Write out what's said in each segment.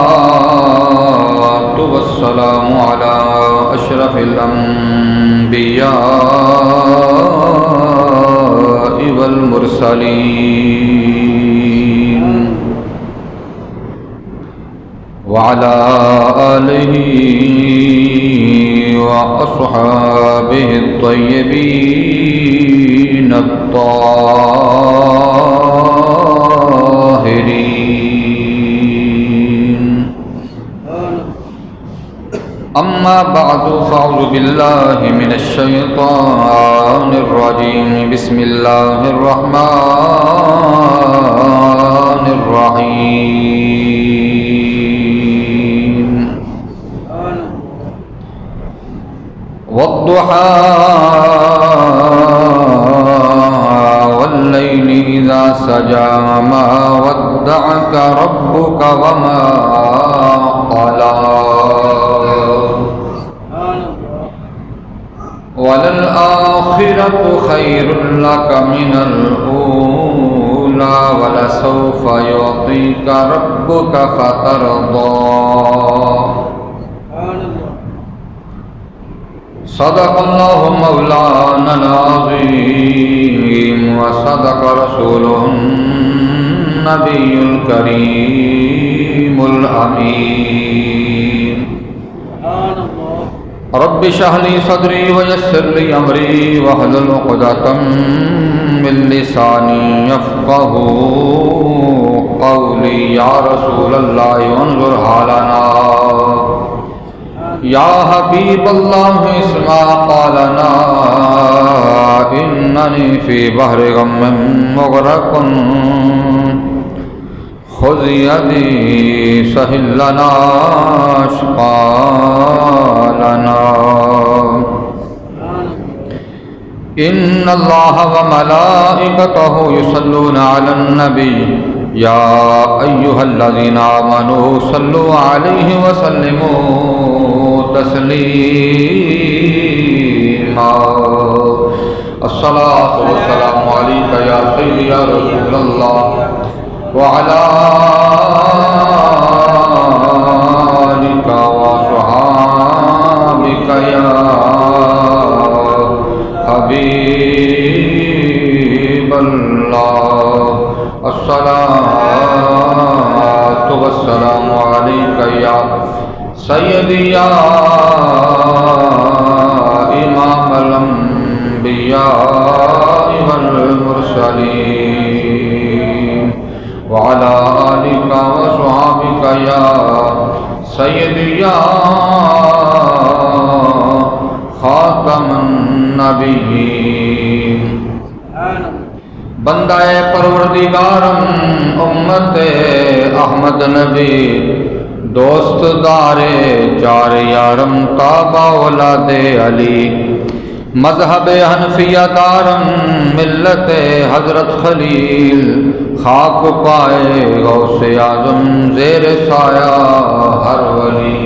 والصلاة والسلام على أشرف الأنبياء والمرسلين وعلى آله وأصحابه الطيبين الطاهرين. أما بعد فأعوذ بالله من الشيطان الرجيم. بسم الله الرحمن الرحيم. والضحى والليل إذا سجى ما ودعك ربك وما قلى وللآخرة خير لك من الأولى ولسوف يعطيك ربك فترضى. صدق الله مولانا العظيم وصدق رسوله النبي الكريم الأمين. رب اشرح لي صدري ويسر لي أمري واحلل عقدة من لساني يفقهوا قولي. يا رسول الله انظر حالنا یا حبیب اللہ اسمع قالنا اننی فی بحر غم مغرق خذ یدی سہل لنا اشقالنا. ان اللہ وملائکتہ یصلون علی النبی یا ایہا الذین آمنوا صلوا علیہ وسلموا تسلیما. الصلاۃ والسلام علیک یا سیدی یا رسول اللہ وعلی آلک وصحابک یا حبیب اللہ. الصلاۃ والسلام علیک یا سیدی یا امام الانبیاء والمرسلین وعلی آلک وصحابک یا سیدی یا خاتم النبیین. بندہ پروردگارم امت احمد نبی دوست دار چار یارم تابع اولاد علی مذہب حنفیہ دارم ملت حضرت خلیل خاک پائے غوث اعظم زیر سایہ ہر ولی.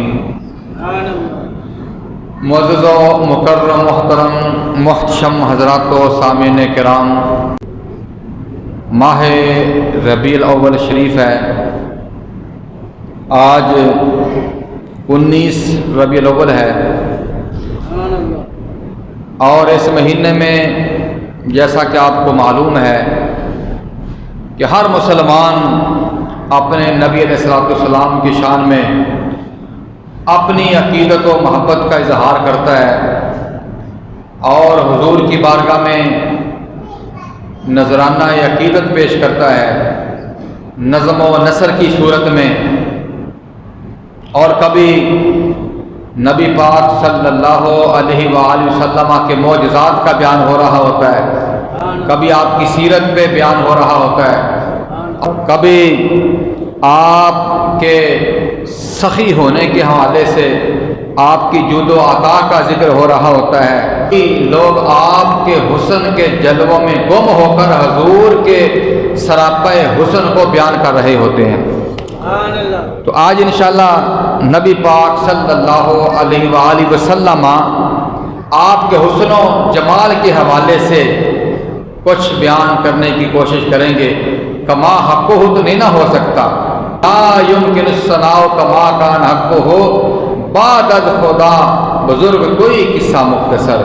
معزز و مکرم محترم محتشم حضرات و سامعین کرام، ماہ ربیع الاول شریف ہے. آج 19 ربیع الاول ہے اور اس مہینے میں جیسا کہ آپ کو معلوم ہے کہ ہر مسلمان اپنے نبی علیہ السلام کی شان میں اپنی عقیدت و محبت کا اظہار کرتا ہے اور حضور کی بارگاہ میں نذرانہ عقیدت پیش کرتا ہے نظم و نثر کی صورت میں. اور کبھی نبی پاک صلی اللہ علیہ وآلہ وسلم کے معجزات کا بیان ہو رہا ہوتا ہے، کبھی آپ کی سیرت پہ بیان ہو رہا ہوتا ہے، کبھی آپ کے سخی ہونے کے حوالے سے آپ کی جود و عطا کا ذکر ہو رہا ہوتا ہے. لوگ آپ کے حسن کے جلووں میں گم ہو کر حضور کے سراپے حسن کو بیان کر رہے ہوتے ہیں. تو آج انشاءاللہ نبی پاک صلی اللہ علیہ وآلہ وسلم آپ کے حسن و جمال کے حوالے سے کچھ بیان کرنے کی کوشش کریں گے، کما حقہ تو نہیں نہ ہو سکتا، لا یمکن الثناء کما کان حقہ بعد از خدا۔ بزرگ کوئی قصہ مختصر،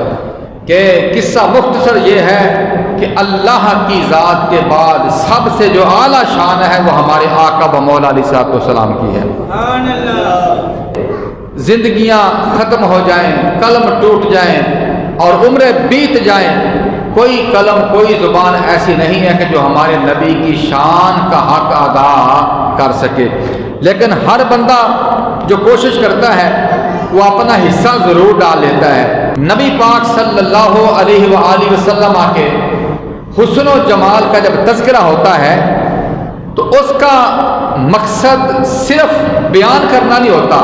کہ قصہ مختصر یہ ہے کہ اللہ کی ذات کے بعد سب سے جو اعلیٰ شان ہے وہ ہمارے آقا و مولا علیہ الصلوۃ والسلام کی ہے۔ سبحان اللہ۔ زندگیاں ختم ہو جائیں، قلم ٹوٹ جائیں اور عمریں بیت جائیں، کوئی قلم کوئی زبان ایسی نہیں ہے کہ جو ہمارے نبی کی شان کا حق ادا کر سکے، لیکن ہر بندہ جو کوشش کرتا ہے وہ اپنا حصہ ضرور ڈال لیتا ہے۔ نبی پاک صلی اللہ علیہ وآلہ وسلم کے حسن و جمال کا جب تذکرہ ہوتا ہے تو اس کا مقصد صرف بیان کرنا نہیں ہوتا۔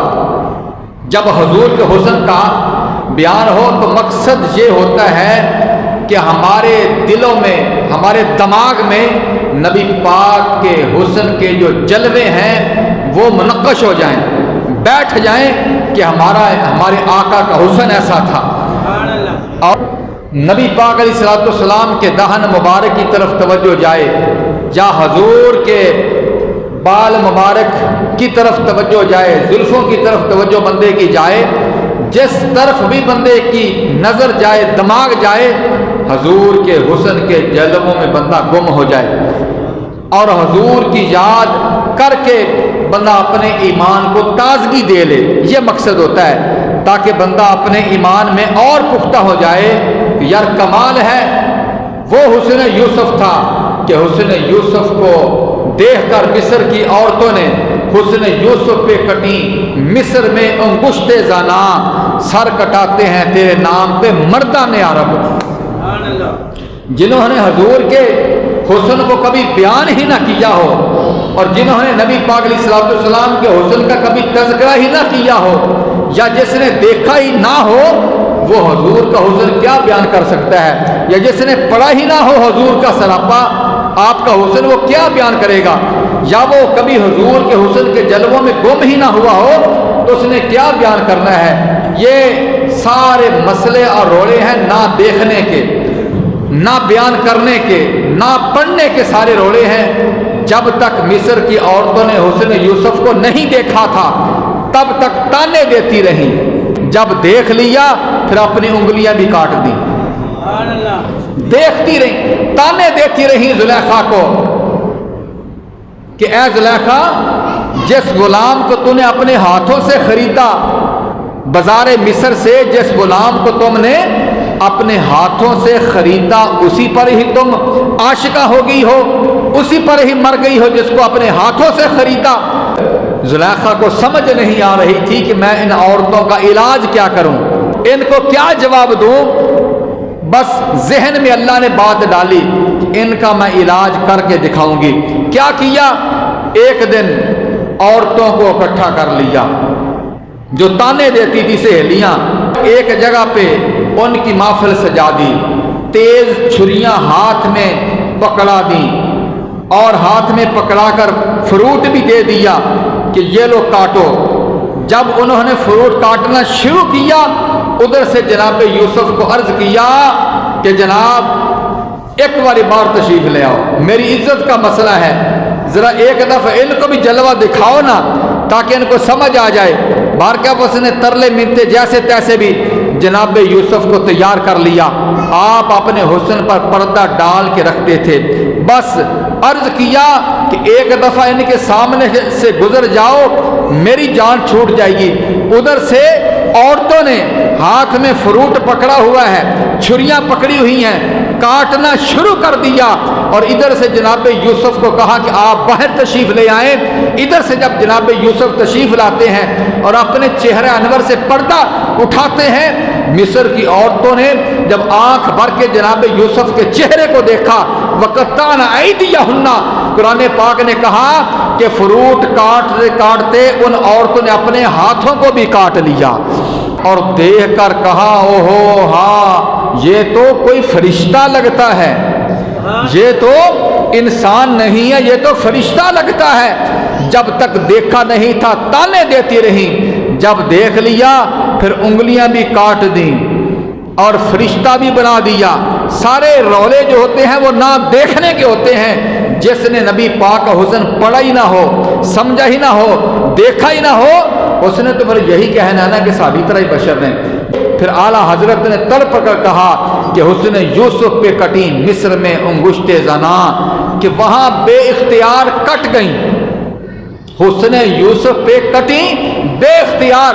جب حضور کے حسن کا بیان ہو تو مقصد یہ ہوتا ہے کہ ہمارے دلوں میں، ہمارے دماغ میں نبی پاک کے حسن کے جو جلوے ہیں وہ منقش ہو جائیں، بیٹھ جائیں کہ ہمارے آقا کا حسن ایسا تھا۔ اور نبی پاک علیہ الصلوۃ والسلام کے دہن مبارک کی طرف توجہ جائے، یا حضور کے بال مبارک کی طرف توجہ جائے، زلفوں کی طرف توجہ بندے کی جائے، جس طرف بھی بندے کی نظر جائے، دماغ جائے، حضور کے حسن کے جلووں میں بندہ گم ہو جائے، اور حضور کی یاد کر کے بندہ اپنے ایمان کو تازگی دے لے۔ یہ مقصد ہوتا ہے تاکہ بندہ اپنے ایمان میں اور پختہ ہو جائے کہ یار کمال ہے، وہ حسن یوسف تھا کہ حسن یوسف کو دیکھ کر مصر کی عورتوں نے حسن یوسف پہ کٹی، مصر میں انگشت زنا، سر کٹاتے ہیں تیرے نام پہ مردان عرب۔ جنہوں نے حضور کے حسن کو کبھی بیان ہی نہ کیا ہو، اور جنہوں نے نبی پاک علیہ الصلوۃ والسلام کے حسن کا کبھی تذکرہ ہی نہ کیا ہو، یا جس نے دیکھا ہی نہ ہو، وہ حضور کا حسن کیا بیان کر سکتا ہے؟ یا جس نے پڑھا ہی نہ ہو حضور کا سراپا، آپ کا حسن، وہ کیا بیان کرے گا؟ یا وہ کبھی حضور کے حسن کے جلووں میں گم ہی نہ ہوا ہو تو اس نے کیا بیان کرنا ہے؟ یہ سارے مسئلے اور روڑے ہیں نہ دیکھنے کے، نہ بیان کرنے کے، نہ پڑھنے کے سارے روڑے ہیں۔ جب تک مصر کی عورتوں نے حسن یوسف کو نہیں دیکھا تھا تب تک تانے دیتی رہیں، جب دیکھ لیا پھر اپنی انگلیاں بھی کاٹ دیں، دیکھتی رہیں، تانے دیتی رہیں زلیخا کو کہ اے زلیخا، جس غلام کو تم نے اپنے ہاتھوں سے خریدا بازار مصر سے، جس غلام کو تم نے اپنے ہاتھوں سے خریدا اسی پر ہی تم عاشقہ ہو گئی ہو، اسی پر ہی مر گئی ہو جس کو اپنے ہاتھوں سے خریدا۔ زلیخا کو سمجھ نہیں آ رہی تھی کہ میں ان عورتوں کا علاج کیا کروں، ان کو کیا جواب دوں۔ بس ذہن میں اللہ نے بات ڈالی کہ ان کا میں علاج کر کے دکھاؤں گی۔ کیا کیا؟ ایک دن عورتوں کو اکٹھا کر لیا جو تانے دیتی تھی سہیلیاں، ایک جگہ پہ ان کی محفل سجا دی، تیز چھریاں ہاتھ میں پکڑا دیں اور ہاتھ میں پکڑا کر فروٹ بھی دے دیا کہ یہ لو کاٹو۔ جب انہوں نے فروٹ کاٹنا شروع کیا، ادھر سے جناب یوسف کو عرض کیا کہ جناب ایک بار تشریف لے آؤ، میری عزت کا مسئلہ ہے، ذرا ایک دفعہ ان کو بھی جلوہ دکھاؤ نا تاکہ ان کو سمجھ آ جائے۔ بارکہ نے ترلے منتے جیسے تیسے بھی جناب یوسف کو تیار کر لیا۔ آپ اپنے حسن پر پردہ ڈال کے رکھتے تھے، بس عرض کیا کہ ایک دفعہ ان کے سامنے سے گزر جاؤ میری جان چھوٹ جائے گی۔ ادھر سے عورتوں نے ہاتھ میں فروٹ پکڑا ہوا ہے، چھریاں پکڑی ہوئی ہیں، کاٹنا شروع کر دیا، اور ادھر سے جناب یوسف کو کہا کہ آپ باہر تشریف لے آئیں۔ ادھر سے جب جناب یوسف تشریف لاتے ہیں اور اپنے چہرے انور سے پردہ اٹھاتے ہیں، مصر کی عورتوں نے جب آنکھ بھر کے جناب یوسف کے چہرے کو دیکھا، وَقَطَّعْنَ أَيْدِيَهُنَّ، قرآن پاک نے کہا کہ فروٹ کاٹتے کاٹتے ان عورتوں نے اپنے ہاتھوں کو بھی کاٹ لیا، اور دیکھ کر کہا اوہو ہاں یہ تو کوئی فرشتہ لگتا ہے، یہ تو انسان نہیں ہے، یہ تو فرشتہ لگتا ہے۔ جب تک دیکھا نہیں تھا تانے دیتی رہیں، جب دیکھ لیا پھر انگلیاں بھی کاٹ دیں اور فرشتہ بھی بنا دیا۔ سارے رولے جو ہوتے ہیں وہ نہ دیکھنے کے ہوتے ہیں۔ جس نے نبی پاک کا حسن پڑھا ہی نہ ہو، سمجھا ہی نہ ہو، دیکھا ہی نہ ہو، اس نے تو پھر یہی کہنا نا کہ صحابی طرح ہی بشر نے۔ پھر اعلیٰ حضرت نے تڑپ کر کہا کہ حسن یوسف پہ کٹی مصر میں انگشت زنا، کہ وہاں بے اختیار کٹ گئیں۔ حسن یوسف پہ کٹی بے اختیار،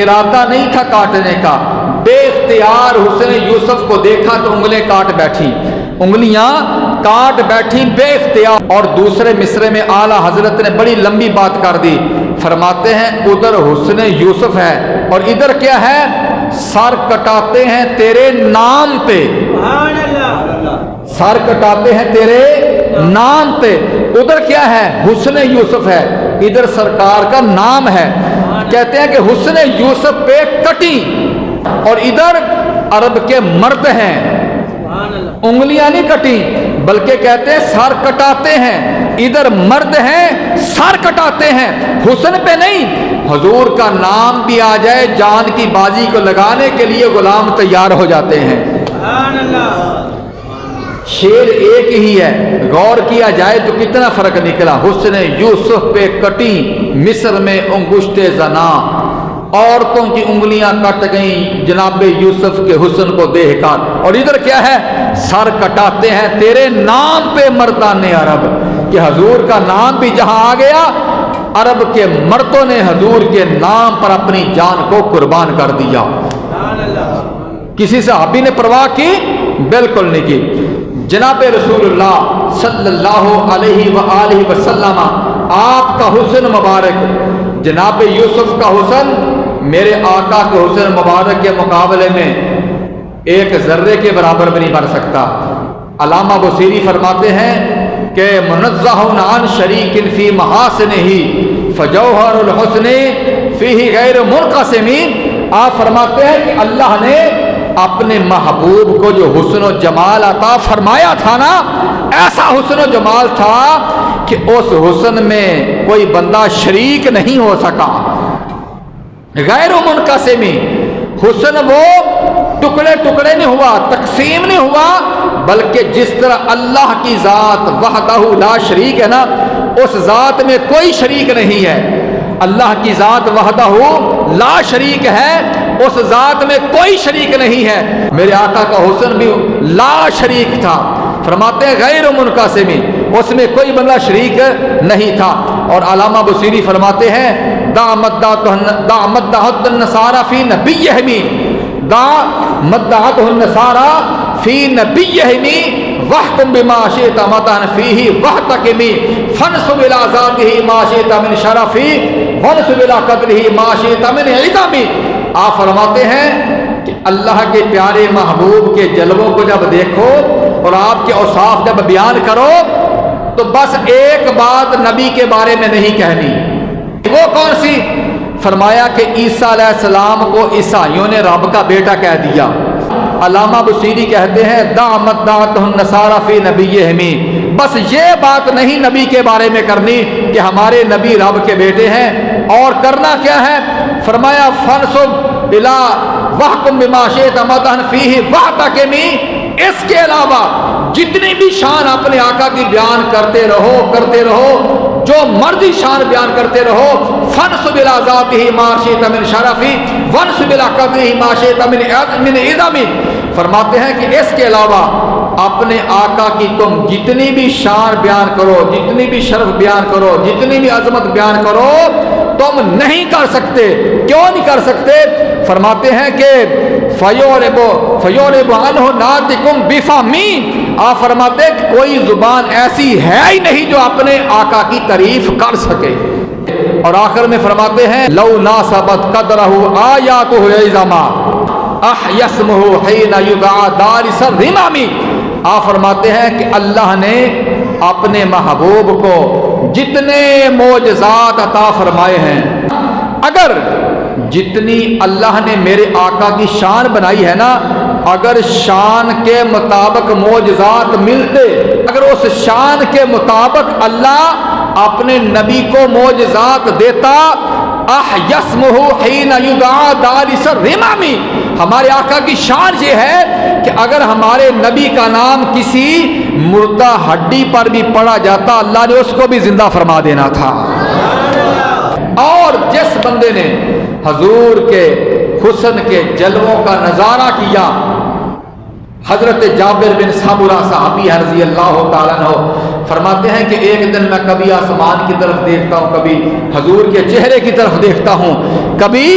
ارادہ نہیں تھا کاٹنے کا، بے اختیار حسن یوسف کو دیکھا تو انگلیاں کاٹ بیٹھی، انگلیاں کاٹ بیٹھی بے اختیار۔ اور دوسرے مصرے میں اعلیٰ حضرت نے بڑی لمبی بات کر دی، فرماتے ہیں ادھر حسن یوسف ہے اور ادھر کیا ہے؟ سر کٹاتے ہیں تیرے نام پہ، سر کٹاتے ہیں تیرے نام پہ۔ ادھر کیا ہے؟ حسن یوسف ہے، ادھر سرکار کا نام ہے۔ کہتے ہیں کہ حسن یوسف پہ کٹی، اور ادھر عرب کے مرد ہیں، انگلیاں نہیں کٹی بلکہ کہتے ہیں سر کٹاتے ہیں، ادھر مرد ہیں سر کٹاتے ہیں، حسن پہ نہیں، حضور کا نام بھی آ جائے جان کی بازی کو لگانے کے لیے غلام تیار ہو جاتے ہیں۔ شیر ایک ہی ہے، غور کیا جائے تو کتنا فرق نکلا۔ حسن یوسف پہ کٹی مصر میں انگشت زنا، عورتوں کی انگلیاں کٹ گئیں جناب یوسف کے حسن کو دیکھ کر، اور ادھر کیا ہے؟ سر کٹاتے ہیں تیرے نام پہ مردان عرب، کہ حضور کا نام بھی جہاں آ گیا، عرب کے مردوں نے حضور کے نام پر اپنی جان کو قربان کر دیا۔ کسی صحابی نے پرواہ کی؟ بالکل نہیں کی۔ جناب رسول اللہ صلی اللہ علیہ وآلہ وسلم، آپ کا حسن مبارک جناب یوسف کا حسن میرے آقا کے حسن مبارک کے مقابلے میں ایک ذرے کے برابر بھی نہیں بن سکتا۔ علامہ بصیری فرماتے ہیں کہ منزہ عن شریک فی محاسنہ فجوہر الحسن فیہ غیر منقسم۔ آپ فرماتے ہیں کہ اللہ نے اپنے محبوب کو جو حسن و جمال عطا فرمایا تھا نا، ایسا حسن و جمال تھا کہ اس حسن میں کوئی بندہ شریک نہیں ہو سکا۔ غیر منقسم، حسن وہ ٹکڑے ٹکڑے نہیں ہوا، تقسیم نہیں ہوا، بلکہ جس طرح اللہ کی ذات وحدہ لا شریک ہے نا، اس ذات میں کوئی شریک نہیں ہے۔ اللہ کی ذات وحدہ لا شریک ہے، اس ذات میں کوئی شریک نہیں ہے۔ میرے آقا کا حسن بھی لا شریک تھا، فرماتے ہیں غیر منقسم، اس میں کوئی بندہ شریک نہیں تھا۔ اور علامہ بصیری فرماتے ہیں دا مدحت النصارى فی نبیہم، دا مدحت النصارى فی نبیہم وحکم بما شئت مدحا فیہ وحتکم فانسب الی ذاتہ ما شئت من شرف وانسب الی قدرہ ما شئت من عظم۔ آپ فرماتے ہیں کہ اللہ کے پیارے محبوب کے جلووں کو جب دیکھو اور آپ کے اوصاف جب بیان کرو تو بس ایک بات نبی کے بارے میں نہیں کہنی۔ وہ کون سی؟ فرمایا کہ عیسیٰ علیہ السلام کو عیسائیوں نے رب کا بیٹا کہہ دیا۔ علامہ بصیری کہتے ہیں دعمت النصارى فی نبیہم، بس یہ بات نہیں نبی کے بارے میں کرنی کہ ہمارے نبی رب کے بیٹے ہیں، اور کرنا کیا ہے؟ فرمایا فانسب الی وحکم بما شئت مدحا فیہ وحتکم۔ اس کے علاوہ جتنی بھی شان اپنے آقا کی بیان کرتے رہو، جو مرضی شان بیان کرتے رہو، فانسب الی ذاتہ ما شئت من شرف وانسب الی قدرہ ما شئت من عظم۔ فرماتے ہیں کہ اس کے علاوہ اپنے آقا کی تم جتنی بھی شان بیان کرو، جتنی بھی شرف بیان کرو، جتنی بھی عظمت بیان کرو، تم نہیں کر سکتے۔ کیوں نہیں کر سکتے؟ فرماتے ہیں کہ فَيُعْرِبُ عَنْهُ نَاطِقٌ بِفَمِّهِ۔ آپ فرماتے ہیں کہ کوئی زبان ایسی ہے ہی نہیں جو اپنے آقا کی تعریف کر سکے۔ اور آخر میں فرماتے ہیں لَوْ نَاسَبَتْ قَدْرَهُ آيَاتُهُ الْعِظَامَ أَحْيَا اسْمُهُ حِينَ يُدْعَى دَارِسَ الرِّمَامِ۔ آپ فرماتے ہیں کہ اللہ نے اپنے محبوب کو جتنے معجزات عطا فرمائے ہیں، اگر جتنی اللہ نے میرے آقا کی شان بنائی ہے نا، اگر شان کے مطابق معجزات ملتے، اگر اس شان کے مطابق اللہ اپنے نبی کو معجزات دیتا، احیسمہ حین یدعا دارس الرمام، ہمارے آقا کی شان یہ ہے کہ اگر ہمارے نبی کا نام کسی مردہ ہڈی پر بھی پڑا جاتا اللہ نے اس کو بھی زندہ فرما دینا تھا۔ اور جس بندے نے حضور کے حسن کے جلووں کا نظارہ کیا، حضرت جابر بن سمرہ صحابی رضی اللہ تعالیٰ عنہ فرماتے ہیں کہ ایک دن میں کبھی آسمان کی طرف دیکھتا ہوں، کبھی حضور کے چہرے کی طرف دیکھتا ہوں، کبھی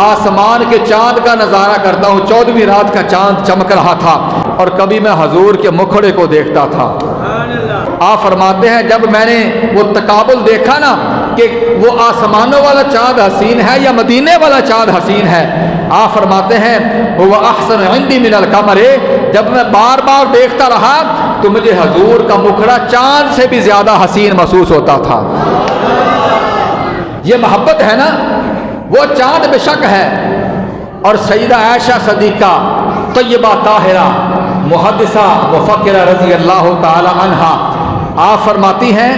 آسمان کے چاند کا نظارہ کرتا ہوں، 14ویں رات کا چاند چمک رہا تھا، اور کبھی میں حضور کے مکھڑے کو دیکھتا تھا۔ آپ فرماتے ہیں جب میں نے وہ تقابل دیکھا نا کہ وہ آسمانوں والا چاند حسین ہے یا مدینے والا چاند حسین ہے، آپ فرماتے ہیں وہ احسن عندی من القمر، جب میں بار بار دیکھتا رہا تو مجھے حضور کا مکھڑا چاند سے بھی زیادہ حسین محسوس ہوتا تھا۔ یہ محبت ہے نا، وہ چاند بے شک ہے۔ اور سیدہ عائشہ صدیقہ طیبہ طاہرہ محدثہ مفکرہ رضی اللہ تعالی عنہا آپ فرماتی ہیں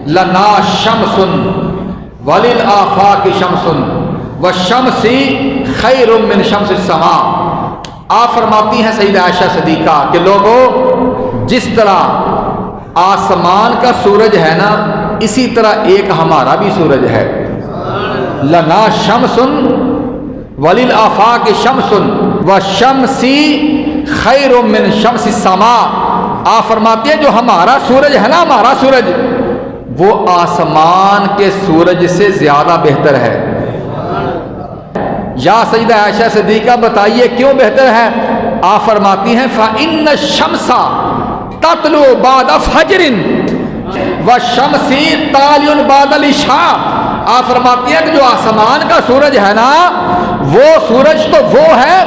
لنا شمس وللآفاق شمس والشمس خیر من شمس السماء۔ آپ فرماتی ہیں سیدہ عائشہ صدیقہ کہ لوگوں، جس طرح آسمان کا سورج ہے نا، اسی طرح ایک ہمارا بھی سورج ہے۔ لنا شمس وللآفاق شمس والشمس خیر من شمس السماء۔ آپ فرماتے ہیں جو ہمارا سورج ہے نا، ہمارا سورج وہ آسمان کے سورج سے زیادہ بہتر ہے۔ یا سیدہ عائشہ صدیقہ بتائیے کیوں بہتر ہے؟ آپ فرماتی ہیں فَإِنَّ الشَّمْسَ تَطْلُعُ بَعْدَ فَجْرٍ وَالشَّمْسِ طَالِعٌ بَعْدَ الْعِشَاءِ۔ آپ فرماتی ہیں کہ جو آسمان کا سورج ہے نا، وہ سورج تو وہ ہے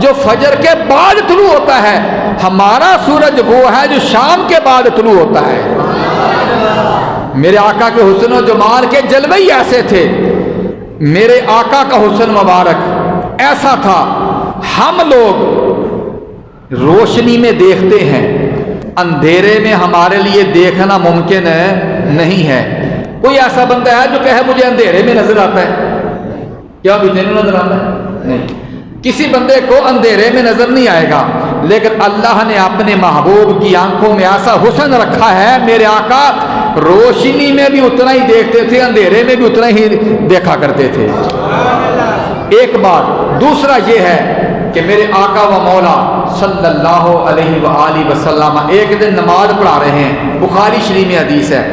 جو فجر کے بعد طلوع ہوتا ہے، ہمارا سورج وہ ہے جو شام کے بعد طلوع ہوتا ہے۔ میرے آقا کے حسن و جمال کے جلوے ہی ایسے تھے۔ میرے آقا کا حسن مبارک ایسا تھا، ہم لوگ روشنی میں دیکھتے ہیں، اندھیرے میں ہمارے لیے دیکھنا ممکن نہیں ہے۔ کوئی ایسا بندہ ہے جو کہے مجھے اندھیرے میں نظر آتا ہے؟ کیا بھی تینوں نظر آتا ہے؟ نہیں، کسی بندے کو اندھیرے میں نظر نہیں آئے گا، لیکن اللہ نے اپنے محبوب کی آنکھوں میں ایسا حسن رکھا ہے، میرے آقا روشنی میں بھی اتنا ہی دیکھتے تھے، اندھیرے میں بھی اتنا ہی دیکھا کرتے تھے۔ ایک بات، دوسرا یہ ہے کہ میرے آقا و مولا صلی اللہ علیہ وآلہ وسلم ایک دن نماز پڑھا رہے ہیں، بخاری شریف میں حدیث ہے،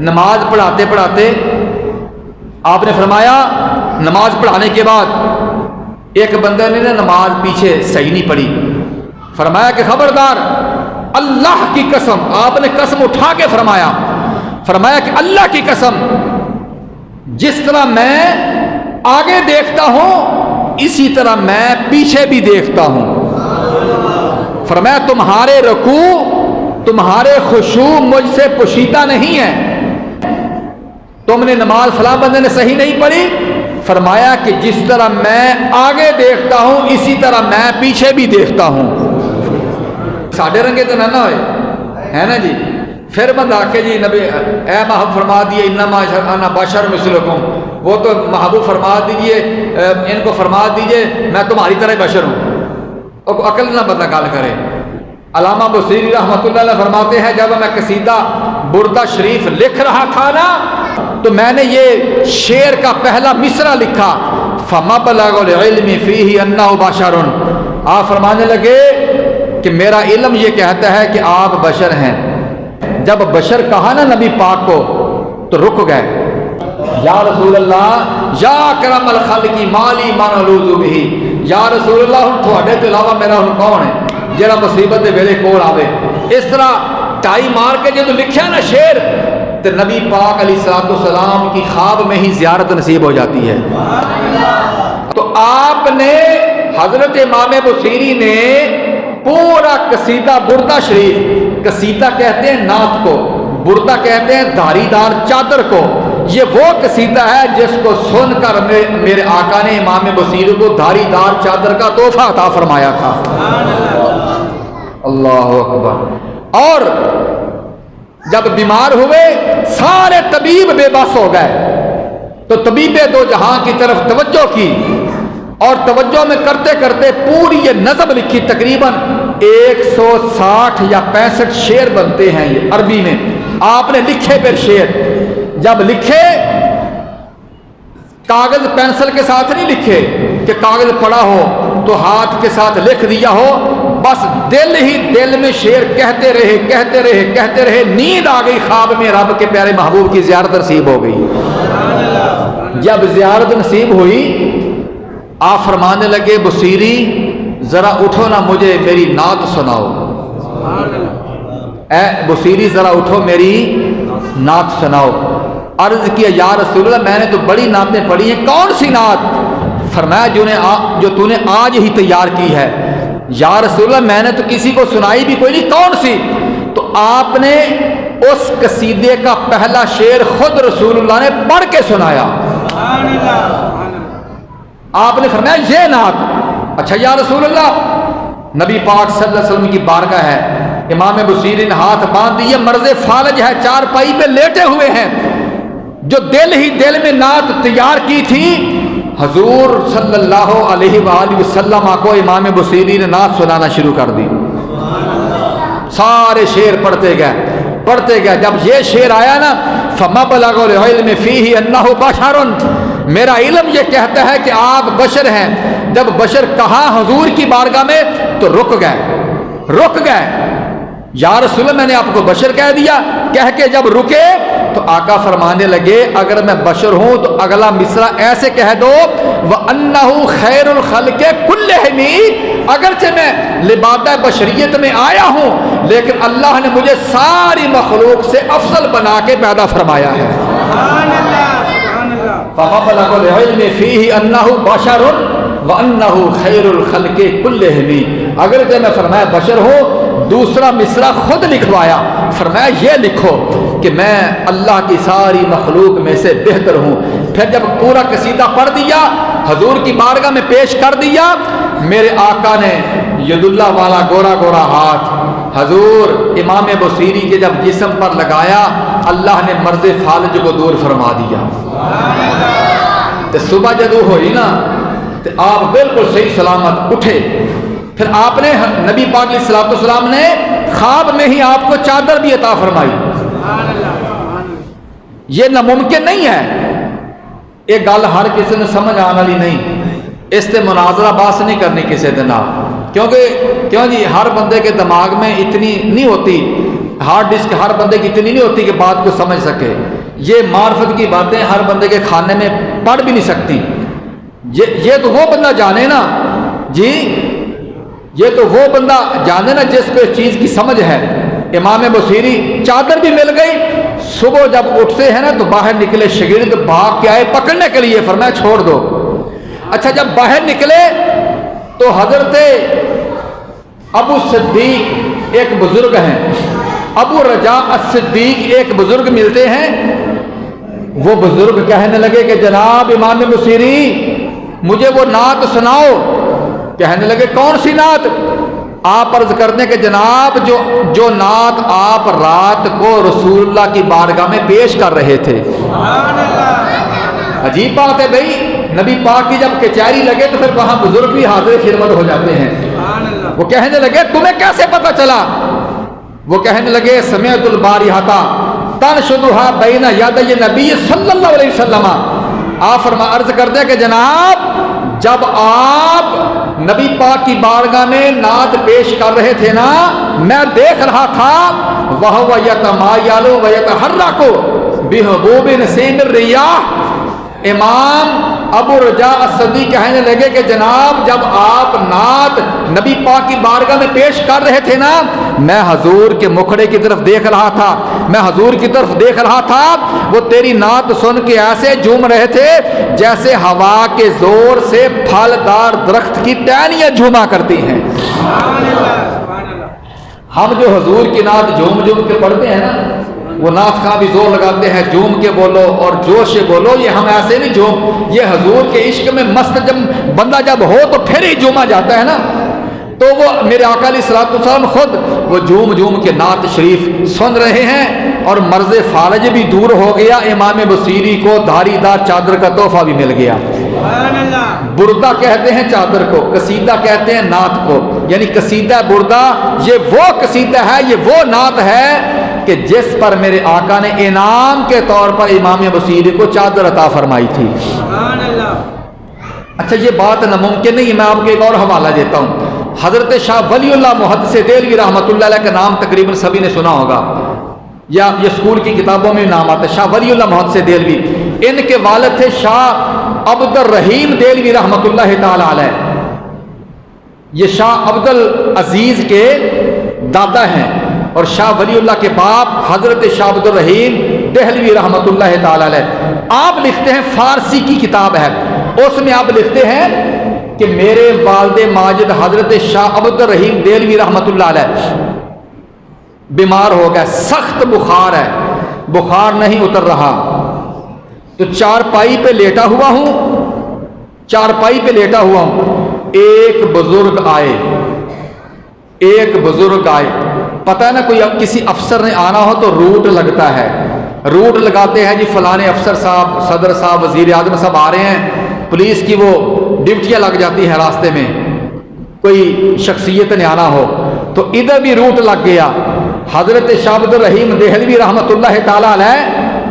نماز پڑھاتے پڑھاتے آپ نے فرمایا، نماز پڑھانے کے بعد ایک بندے نے نماز پیچھے صحیح نہیں پڑھی، فرمایا کہ خبردار، اللہ کی قسم، آپ نے قسم اٹھا کے فرمایا کہ اللہ کی قسم، جس طرح میں آگے دیکھتا ہوں اسی طرح میں پیچھے بھی دیکھتا ہوں۔ فرمایا تمہارے رکوع، تمہارے خشوع مجھ سے پوشیدہ نہیں ہے، تم نے نماز فلاں بندے نے صحیح نہیں پڑھی، فرمایا کہ جس طرح میں آگے دیکھتا ہوں اسی طرح میں پیچھے بھی دیکھتا ہوں۔ ساڑھے رنگے تو نہ ہوئے ہے نا جی۔ پھر بند آکھے جی نبی اے محبوب فرما دیئے انما انا بشر مثلکم، وہ تو محبوب فرما دیجئے، ان کو فرما دیجئے میں تمہاری طرح بشر ہوں، عقل نہ بندہ گال کرے۔ علامہ بصیری رحمۃ اللہ علیہ فرماتے ہیں جب میں قصیدہ بردہ شریف لکھ رہا تھا نا تو میں نے یہ شعر کا پہلا مصرع لکھا، فَمَبْلَغُ الْعِلْمِ فِيهِ أَنَّهُ بَشَرٌ۔ آپ فرمانے لگے کہ میرا علم یہ کہتا ہے کہ آپ بشر ہیں۔ جب بشر کہا نا نبی پاک کو تو رک گئے، یا رسول اللہ یا اکرم الخلق مالی من الوذ بہ، یا رسول اللہ ہن تھوڑے تو علاوہ میرا ہن کون ہے جڑا مصیبت دے ویلے کول آوے۔ اس طرح ٹائی مار کے جدو لکھیا نا شعر تو نبی پاک علیہ الصلوۃ والسلام کی خواب میں ہی زیارت نصیب ہو جاتی ہے۔ تو آپ نے حضرت امام بصیری نے پورا قصیدہ بردہ شریف، قصیدہ کہتے ہیں نعت کو، بردہ کہتے ہیں دھاری دار چادر کو، یہ وہ قصیدہ ہے جس کو سن کر میرے آقا نے امام بصیری کو دھاری دار چادر کا تحفہ عطا فرمایا تھا۔ اللہ اکبر۔ اور جب بیمار ہوئے سارے طبیب بے بس ہو گئے تو طبیب دو جہاں کی طرف توجہ کی، اور توجہ میں کرتے کرتے پوری یہ نظم لکھی، تقریباً 160 یا 65 شعر بنتے ہیں یہ عربی میں. آپ نے لکھے پھر شعر، جب لکھے کاغذ پینسل کے ساتھ نہیں لکھے کہ کاغذ پڑا ہو تو ہاتھ کے ساتھ لکھ دیا ہو، بس دل ہی دل میں شعر کہتے رہے کہتے رہے کہتے رہے. نیند آ گئی، خواب میں رب کے پیارے محبوب کی زیارت نصیب ہو گئی. جب زیارت نصیب ہوئی آپ فرمانے لگے بصیری ذرا اٹھو نا، مجھے میری نعت سناؤ. اے بصیری ذرا اٹھو، میری نعت سناؤ. عرض کیا یا رسول اللہ میں نے تو بڑی نعتیں پڑھی ہیں، کون سی نعت؟ فرمایا جو تو نے آج ہی تیار کی ہے. یا رسول اللہ میں نے تو کسی کو سنائی بھی کوئی نہیں، کون سی؟ تو آپ نے اس قصیدے کا پہلا شعر خود رسول اللہ نے پڑھ کے سنایا. آپ نے فرمایا یہ نعت. اچھا یا رسول اللہ، نبی پاک صلی اللہ علیہ وسلم کی بارگاہ ہے، امام بصیری نے ہاتھ باندھ دیے، مرض فالج ہے، چارپائی پہ لیٹے ہوئے ہیں. جو دل ہی دل میں نعت تیار کی تھی حضور صلی اللہ علیہ وآلہ وسلم کو امام بصیری نے نعت سنانا شروع کر دی. سارے شعر پڑھتے گئے. جب یہ شعر آیا نا فَمَبْلَغُ الْعِلْمِ فِيهِ أَنَّهُ بَشَرٌ، میرا علم یہ کہتا ہے کہ آپ بشر ہیں. جب بشر کہا حضور کی بارگاہ میں تو رک گئے. یا رسول اللہ میں نے آپ کو بشر کہہ دیا. کہہ کے جب رکے تو آقا فرمانے لگے اگر میں بشر ہوں تو اگلا مصرع ایسے کہہ دو وَأَنَّهُ خَيْرُ الْخَلْقِ كُلِّهِمْ، اگرچہ میں لبادہ بشریت میں آیا ہوں لیکن اللہ نے مجھے ساری مخلوق سے افضل بنا کے پیدا فرمایا ہے. فَمَبْلَغُ الْعِلْمِ فِيهِ أَنَّهُ بَشَرٌ وَأَنَّهُ خَيْرُ الْخَلْقِ كُلِّهِمْ. اگرچہ میں فرمایا بشر ہوں، دوسرا مصرع خود لکھوایا، فرمایا یہ لکھو کہ میں اللہ کی ساری مخلوق میں سے بہتر ہوں. پھر جب پورا قصیدہ پڑھ دیا حضور کی بارگاہ میں پیش کر دیا، میرے آقا نے ید اللہ والا گورا گورا ہاتھ حضور امام بصیری کے جب جسم پر لگایا، اللہ نے مرض فالج کو دور فرما دیا. تو صبح جدو ہوئی نا تو آپ بالکل صحیح سلامت اٹھے. پھر آپ نے نبی پاک علیہ السلام نے خواب میں ہی آپ کو چادر بھی عطا فرمائی. یہ ناممکن نہیں ہے، یہ گل ہر کسی نے سمجھ آنے والی نہیں. اس سے مناظرہ باس نہیں کرنی کسی دن آپ، کیوں جی ہر بندے کے دماغ میں اتنی نہیں ہوتی، ہارڈ ڈسک ہر بندے کی اتنی نہیں ہوتی کہ بات کو سمجھ سکے. یہ معرفت کی باتیں ہر بندے کے کھانے میں پڑھ بھی نہیں سکتی. یہ تو وہ بندہ جانے نا جی، یہ تو وہ بندہ جانے نا جس کو اس چیز کی سمجھ ہے. امام بصیری چادر بھی مل گئی. صبح جب اٹھتے ہیں نا تو باہر نکلے، شاگرد بھاگ کے آئے پکڑنے کے لیے، فرمایا چھوڑ دو. اچھا جب باہر نکلے تو حضرت ابو صدیق ایک بزرگ ہیں، ابو رجاء الصدیق ایک بزرگ ملتے ہیں. وہ بزرگ کہنے لگے کہ جناب امام بصیری مجھے وہ نعت سناؤ. کہنے لگے کون سی نعت؟ آپ عرض کرتے کہ جناب جو نعت آپ رات کو رسول اللہ کی بارگاہ میں پیش کر رہے تھے. عجیب بات ہے بھائی، نبی پاک کی جب کچہری لگے تو پھر وہاں بزرگ بھی حاضر خدمت ہو جاتے ہیں. وہ کہنے لگے تمہیں کیسے پتہ چلا؟ وہ کہنے لگے سمعت البارحہ تنشدها بین یدی نبی صلی اللہ علیہ وسلم. آپ عرض کرتے کہ جناب جب آپ نبی پاک کی بارگاہ میں نعت پیش کر رہے تھے نا، میں دیکھ رہا تھا وَهُوَ يَتَمَایَلُ وَيَتَحَرَّكُ بِحُبُوبِ نَسِیمِ الرِّیَاحِ. امام ابو رجاء الصدیق کہنے لگے کہ جناب جب آپ نعت نبی پاک کی بارگاہ میں پیش کر رہے تھے نا، میں حضور کے مکھڑے کی طرف دیکھ رہا تھا، میں حضور کی طرف دیکھ رہا تھا. وہ تیری نعت سن کے ایسے جھوم رہے تھے جیسے ہوا کے زور سے پھلدار درخت کی ٹہنیاں جھوما کرتی ہیں. ہم جو حضور کی نعت جھوم جھوم کے پڑھتے ہیں نا، وہ نعت خواہ بھی زور لگاتے ہیں جھوم کے بولو اور جوش سے بولو، یہ ہم ایسے نہیں جھوم. یہ حضور کے عشق میں مست جب بندہ جب ہو تو پھر ہی جھوما جاتا ہے نا. تو وہ میرے آقا علیہ الصلوۃ والسلام خود وہ جھوم جھوم کے نعت شریف سن رہے ہیں اور مرض فالج بھی دور ہو گیا. امام بصیری کو دھاری دار چادر کا تحفہ بھی مل گیا. بردہ کہتے ہیں چادر کو، قصیدہ کہتے ہیں نعت کو، یعنی قصیدہ بردہ یہ وہ قصیدہ ہے، یہ وہ نعت ہے کہ جس پر میرے آقا نے انعام کے طور پر امام بصیری کو چادر عطا فرمائی تھی۔ اچھا یہ بات ناممکن نہیں، میں آپ کو ایک اور حوالہ دیتا ہوں۔ حضرت شاہ ولی اللہ محدث دہلوی رحمۃ اللہ علیہ کا نام تقریباً سبھی نے سنا ہوگا، یا یہ اسکول کی کتابوں میں نام آتا ہے، شاہ ولی اللہ محدث دہلوی۔ ان کے والد تھے شاہ عبد الرحیم دہلوی رحمۃ اللہ تعالی علیہ، یہ شاہ عبد العزیز کے دادا ہیں، اور شاہ ولی اللہ کے باپ حضرت شاہ عبد الرحیم دہلوی رحمۃ اللہ تعالی علیہ۔ آپ لکھتے ہیں، فارسی کی کتاب ہے، اس میں آپ لکھتے ہیں کہ میرے والد ماجد حضرت شاہ عبد الرحیم دہلوی رحمۃ اللہ علیہ بیمار ہو گئے، سخت بخار ہے، بخار نہیں اتر رہا، تو چارپائی پہ لیٹا ہوا ہوں، چارپائی پہ لیٹا ہوا ہوں، ایک بزرگ آئے، پتہ ہے نا کوئی اب کسی افسر نے آنا ہو تو روٹ لگتا ہے، روٹ لگاتے ہیں جی فلانے افسر صاحب، صدر صاحب، وزیر اعظم صاحب آ رہے ہیں، پولیس کی وہ ڈیوٹیاں لگ جاتی ہیں راستے میں، کوئی شخصیت نے آنا ہو، تو ادھر بھی روٹ لگ گیا۔ حضرت شاہ عبد الرحیم دہلوی رحمۃ اللہ تعالی علیہ،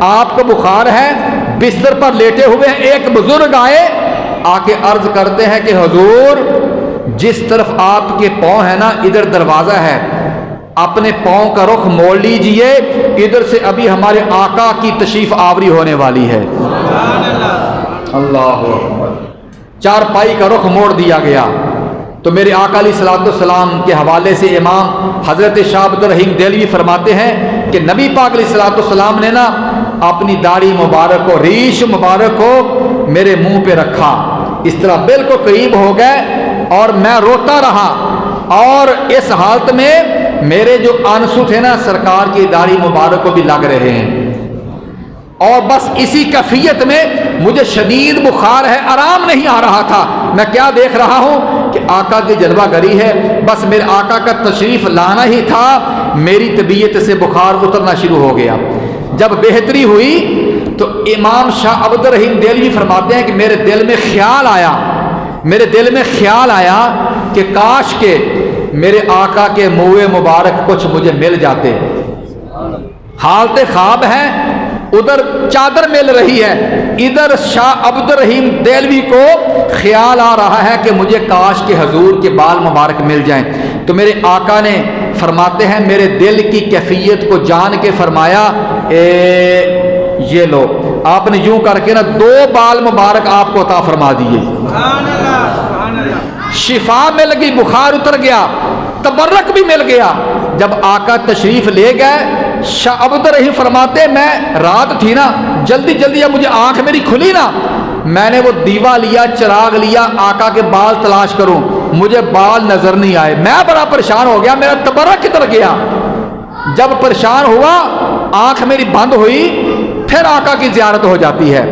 آپ کو بخار ہے، بستر پر لیٹے ہوئے ہیں، ایک بزرگ آئے، آ کے عرض کرتے ہیں کہ حضور جس طرف آپ کے پاؤں ہے نا ادھر دروازہ ہے، اپنے پاؤں کا رخ موڑ لیجئے، ادھر سے ابھی ہمارے آقا کی تشریف آوری ہونے والی ہے۔ اللہ اکبر، چارپائی کا رخ موڑ دیا گیا۔ تو میرے آقا علیہ الصلوۃ والسلام کے حوالے سے امام حضرت شاہ عبد الرحیم دہلوی فرماتے ہیں کہ نبی پاک علیہ الصلوۃ والسلام نے نا اپنی داڑھی مبارک کو، ریش مبارک کو میرے منہ پہ رکھا، اس طرح بالکل قریب ہو گئے، اور میں روتا رہا، اور اس حالت میں میرے جو آنسو تھے نا سرکار کی داڑھی مبارک کو بھی لگ رہے ہیں، اور بس اسی کیفیت میں مجھے شدید بخار ہے، آرام نہیں آ رہا تھا۔ میں کیا دیکھ رہا ہوں کہ آقا کی جلوہ گری ہے، بس میرے آقا کا تشریف لانا ہی تھا، میری طبیعت سے بخار اترنا شروع ہو گیا۔ جب بہتری ہوئی تو امام شاہ عبد الرحیم دہلوی فرماتے ہیں کہ میرے دل میں خیال آیا کہ کاش کہ میرے آقا کے منہ مبارک کچھ مجھے مل جاتے۔ حالت خواب ہے، ادھر چادر مل رہی ہے، ادھر شاہ عبد الرحیم دہلوی کو خیال آ رہا ہے کہ مجھے کاش کے حضور کے بال مبارک مل جائیں۔ تو میرے آقا نے فرماتے ہیں میرے دل کی کیفیت کو جان کے فرمایا، یہ لو، آپ نے یوں کر کے نا 2 بال مبارک آپ کو عطا فرما دیے۔ شفا مل گئی، بخار اتر گیا، تبرک بھی مل گیا۔ جب آقا تشریف لے گئے، شاہ عبد الرحیم فرماتے میں رات تھی نا، جلدی جب مجھے آنکھ میری کھلی نا، میں نے وہ دیوا لیا، چراغ لیا، آقا کے بال تلاش کروں، مجھے بال نظر نہیں آئے، میں بڑا پریشان ہو گیا، میرا تبرک کدھر گیا۔ جب پریشان ہوا، آنکھ میری بند ہوئی، پھر آقا کی زیارت ہو جاتی ہے۔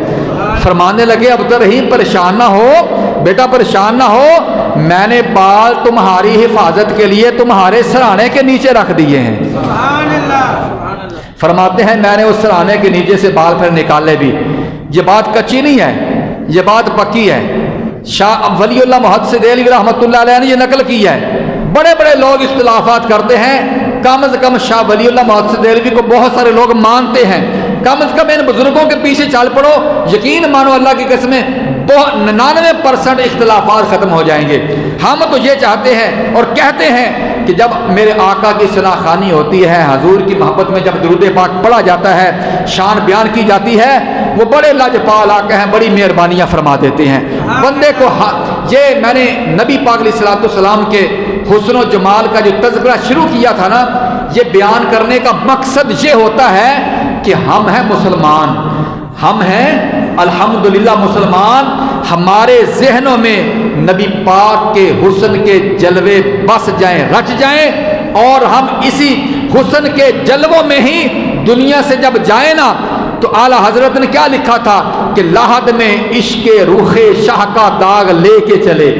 فرمانے لگے عبد الرحیم پریشان نہ ہو بیٹا، پریشان نہ ہو، میں نے بال تمہاری حفاظت کے لیے تمہارے سرانے کے نیچے رکھ دیے ہیں۔ فرماتے ہیں میں نے اس سرانے کے نیچے سے بال پھر نکالے بھی۔ یہ بات کچی نہیں ہے، یہ بات پکی ہے۔ شاہ ولی اللہ محدث دہلوی رحمۃ اللہ علیہ نے یہ نقل کی ہے۔ بڑے بڑے لوگ اختلافات کرتے ہیں، کم از کم شاہ ولی اللہ محدث دہلوی کو بہت سارے لوگ مانتے ہیں، کم از کم ان بزرگوں کے پیچھے چل پڑو، یقین مانو اللہ کی قسمیں 99% اختلافات ختم ہو جائیں گے۔ ہم تو یہ چاہتے ہیں اور کہتے ہیں کہ جب میرے آقا کی ثنا خوانی ہوتی ہے، حضور کی محبت میں جب درود پاک پڑھا جاتا ہے، شان بیان کی جاتی ہے، وہ بڑے لاجپال آقا ہیں، بڑی مہربانیاں فرما دیتے ہیں بندے کو۔ یہ میں نے نبی پاک علیہ الصلوۃ والسلام کے حسن و جمال کا جو تذکرہ شروع کیا تھا نا، یہ بیان کرنے کا مقصد یہ ہوتا ہے کہ ہم ہیں مسلمان، ہم ہیں الحمدللہ مسلمان، ہمارے ذہنوں میں نبی پاک کے حسن کے جلوے بس جائیں، رچ جائیں، اور ہم اسی حسن کے جلووں میں ہی دنیا سے جب جائیں نا، تو اعلیٰ حضرت نے کیا لکھا تھا کہ لحد میں عشق روح شاہ کا داغ لے کے چلے۔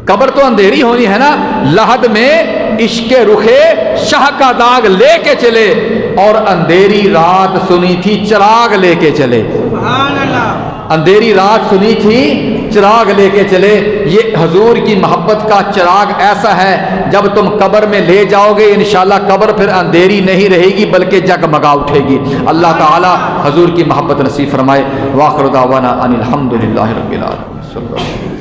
قبر تو اندھیری ہونی ہے نا، لحد میں عشق روح شاہ کا داغ لے کے چلے، اور اندھیری رات سنی تھی چراغ لے کے چلے۔ سبحان اللہ۔ اندھیری رات سنی تھی چراغ لے کے چلے۔ یہ حضور کی محبت کا چراغ ایسا ہے، جب تم قبر میں لے جاؤ گے انشاءاللہ قبر پھر اندھیری نہیں رہے گی بلکہ جگمگا اٹھے گی۔ اللہ تعالی حضور کی محبت نصیب فرمائے۔ وآخر دعوانا ان الحمد للہ رب العالمین۔